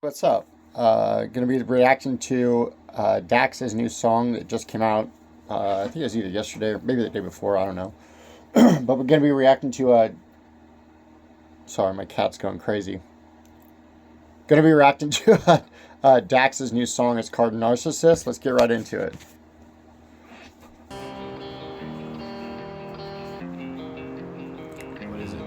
What's up? Gonna be reacting to Dax's new song that just came out. I think it was either yesterday or maybe the day before. I don't know. But we're gonna be reacting to. Sorry, my cat's going crazy. Gonna be reacting to Dax's new song. It's called Narcissist. Let's get right into it. What is it?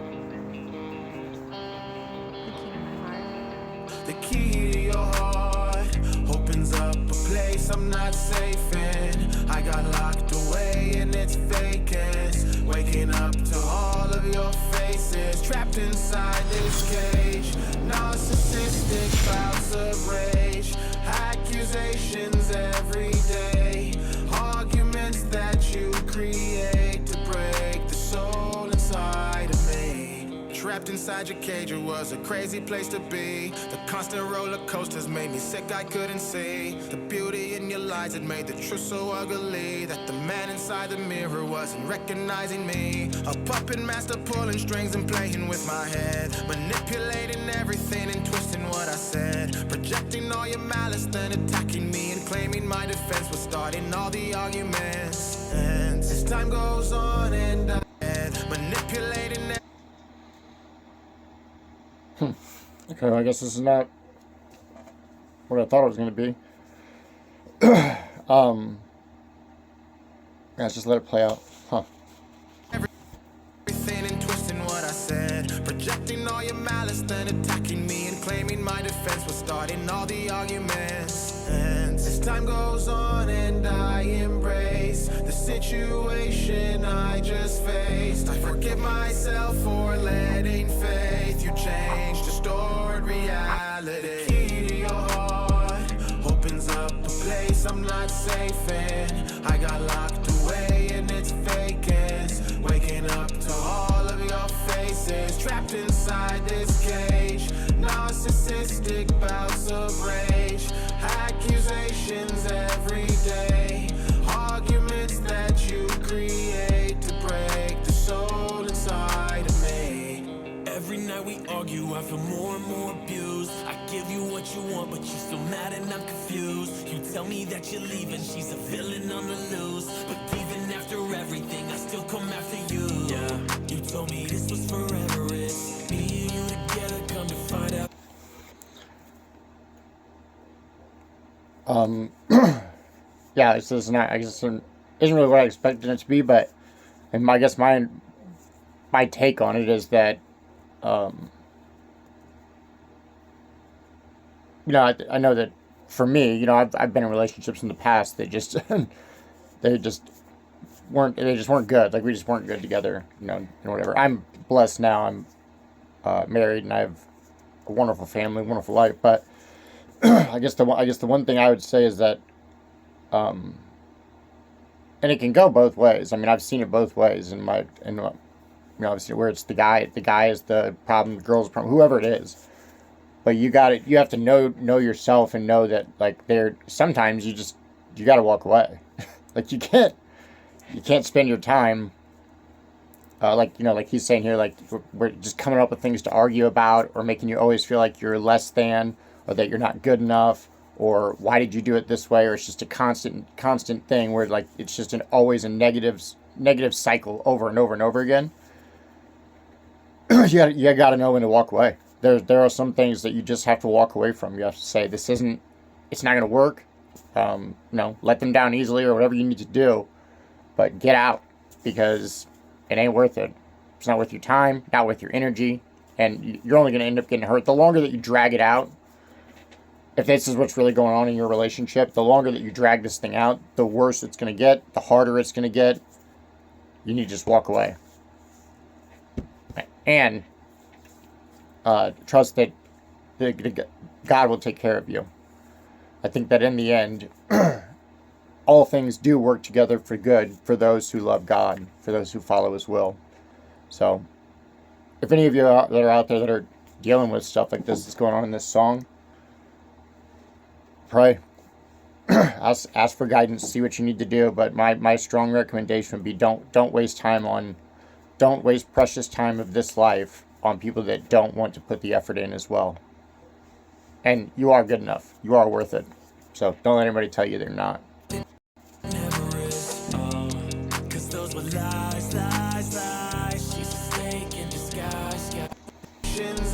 The key to your heart opens up a place I'm not safe in. I got locked away in its vacance, waking up to all of your faces, trapped inside this cage. Narcissistic bouts of rage, accusations every day, arguments that you create to break the soul inside of me. Trapped inside your cage, it was a crazy place to be. The constant roller coasters made me sick, I couldn't see the beauty in your lies. It made the truth so ugly that the man inside the mirror wasn't recognizing me. A puppet master pulling strings and playing with my head, manipulating everything and twisting what I said, projecting all your malice, then attacking me and claiming my defense was starting all the arguments. And as time goes on and I manipulating. Okay, well, I guess this is not what I thought it was gonna be. Let's just let it play out. Huh. Everything and twisting what I said, projecting all your malice, then attacking me and claiming my defense was starting all the arguments. And as time goes on and I embrace the situation I just faced, I forgive myself for letting faith you change distorted reality. The key to your heart opens up a place I'm not safe in. I got locked away in its vacance, waking up to all of your faces, trapped inside this cage. Narcissistic bouts of rage, accusations every day, arguments that you create to break the soul inside of me. Every night we argue, I feel more and more abused. I give you what you want, but you're still mad and I'm confused. You tell me that you're leaving, she's a villain on the loose, but even after everything, I still come after you. Yeah, you told me this was forever, it's me and you together, come to find out. Yeah, it's just not. I guess it isn't really what I expected it to be, but I guess my take on it is that, I know that for me, I've been in relationships in the past that just they just weren't good. Like, we just weren't good together, and whatever. I'm blessed now. I'm married and I have a wonderful family, wonderful life. But I guess the one thing I would say is that, and it can go both ways. I mean, I've seen it both ways obviously where it's the guy is the problem, the girl's the problem, whoever it is. But you have to know yourself and know that, like, sometimes you got to walk away. Like, you can't spend your time, like he's saying here, like, we're just coming up with things to argue about, or making you always feel like you're less than, or that you're not good enough, or why did you do it this way, or it's just a constant thing where, like, it's just always a negative cycle over and over and over again. You got to know when to walk away. There are some things that you just have to walk away from. You have to say, it's not going to work. Let them down easily or whatever you need to do, but get out, because it ain't worth it. It's not worth your time, not worth your energy, and you're only going to end up getting hurt. The longer that you drag it out, if this is what's really going on in your relationship, the longer that you drag this thing out, the worse it's going to get, the harder it's going to get. You need to just walk away. And trust that God will take care of you. I think that in the end, all things do work together for good for those who love God, for those who follow His will. So, if any of you that are out there that are dealing with stuff like this that's going on in this song, pray. ask for guidance, see what you need to do. But my strong recommendation would be don't waste precious time of this life on people that don't want to put the effort in as well. And you are good enough. You are worth it. So don't let anybody tell you they're not. Never is, 'cause those were lies, lies, lies. She's a snake in disguise, yeah.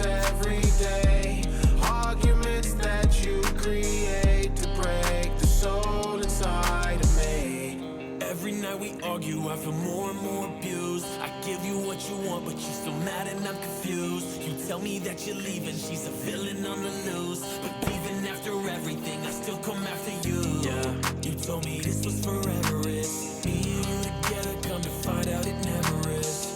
Every day, arguments that you create to break the soul inside of me. Every night we argue, I feel more and more abused. I give you what you want, but you're still mad and I'm confused. You tell me that you're leaving, she's a villain on the loose. But even after everything, I still come after you. Yeah, you told me this was forever, it's me and you together, come to find out it never is.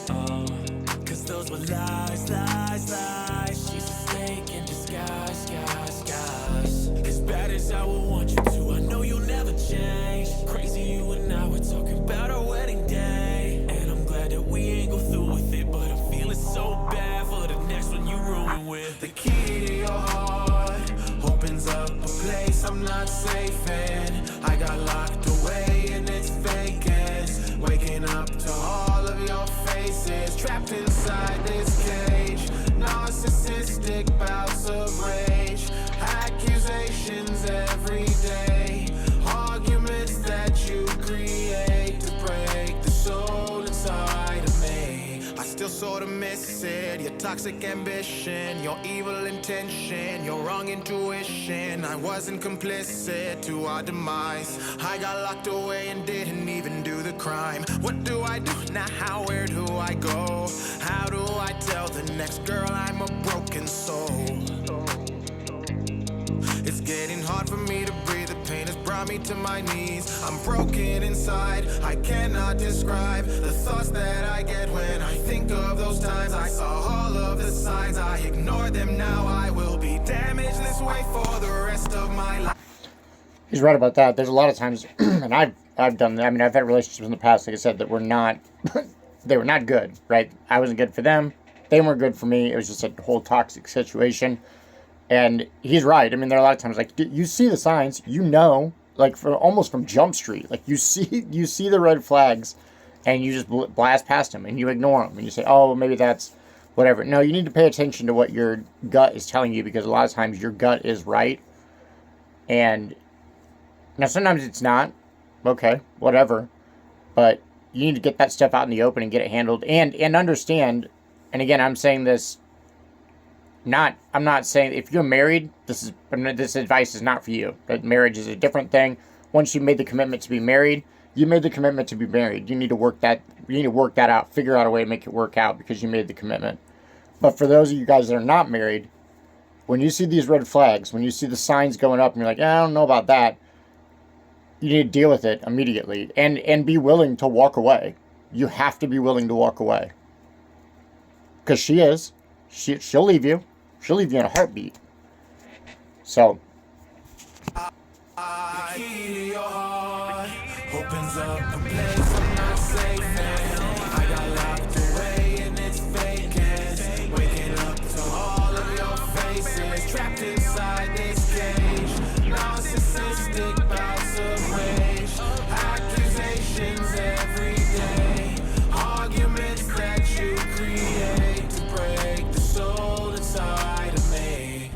'Cause those were lies, lies, lies. She's a snake in disguise, guys, guys. As bad as I would want you to, I know you'll never change. Crazy you and I were talking about our wedding day. And I'm glad that we ain't go through with it, but I'm feeling so bad for the next one you ruin with. The key to your heart opens up a place I'm not safe in. I got locked away in its vacance, waking up to all of your faces, trapped inside this cage. Narcissistic bouts of rage, accusations every day, arguments that you create to break the soul inside of me. I still sort of miss it, your toxic ambition, your evil intention, your wrong intuition. I wasn't complicit to our demise. I got locked away and didn't even do the crime. What do I do now? Where do I go? How do I tell the next girl I'm a broken soul? It's getting hard for me to breathe. The pain has brought me to my knees. I'm broken inside. I cannot describe the thoughts that I get when I think of those times. I saw all of the signs. I ignored them. Now I will be damaged this way for the rest of my life. He's right about that. There's a lot of times, and I've done that. I mean, I've had relationships in the past, like I said, that were not, they were not good, right? I wasn't good for them. They weren't good for me. It was just a whole toxic situation. And he's right. I mean, there are a lot of times, like, you see the signs, you know, like, almost from Jump Street. Like, you see the red flags, and you just blast past them, and you ignore them, and you say, oh, maybe that's whatever. No, you need to pay attention to what your gut is telling you, because a lot of times your gut is right. And now sometimes it's not. Okay, whatever. But you need to get that stuff out in the open and get it handled, and understand. And again, I'm saying this. I'm not saying if you're married, this advice is not for you. That marriage is a different thing. Once you made the commitment to be married, you made the commitment to be married. You need to work that. You need to work that out. Figure out a way to make it work out because you made the commitment. But for those of you guys that are not married, when you see these red flags, when you see the signs going up, and you're like, I don't know about that, you need to deal with it immediately and be willing to walk away. You have to be willing to walk away. Because she'll leave you. She'll leave you in a heartbeat. So. The key to your heart opens up a place I'm not safe in. I got locked away in its vacance, waking up to all of your faces, trapped inside this cage. Narcissistic bouts of rage, accusations every day, arguments that you create to break the soul inside of me.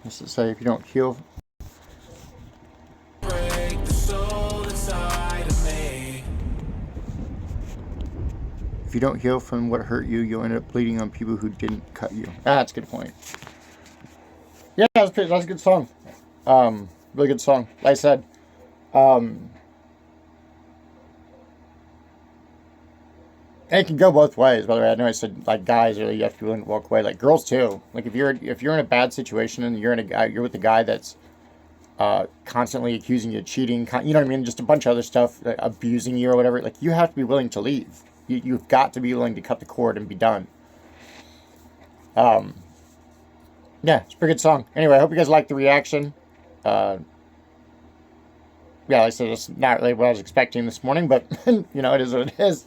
What's it say? If you don't heal, Break the soul inside of me. if you don't heal from what hurt you, you'll end up bleeding on people who didn't cut you. That's a good point. Yeah, that's a good song. Really good song. Like I said, and it can go both ways. By the way, I know I said like guys, or you have to be willing to walk away. Like girls too. Like if you're in a bad situation and you're with a guy that's constantly accusing you of cheating, you know what I mean? Just a bunch of other stuff, like abusing you or whatever. Like you have to be willing to leave. You've got to be willing to cut the cord and be done. Yeah, it's a pretty good song. Anyway, I hope you guys liked the reaction. Yeah, like I said, it's not really what I was expecting this morning, but you know, it is what it is.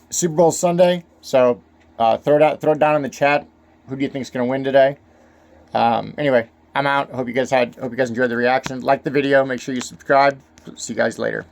Super Bowl Sunday, so throw it down in the chat. Who do you think is going to win today? Anyway, I'm out. Hope you guys enjoyed the reaction. Like the video. Make sure you subscribe. See you guys later.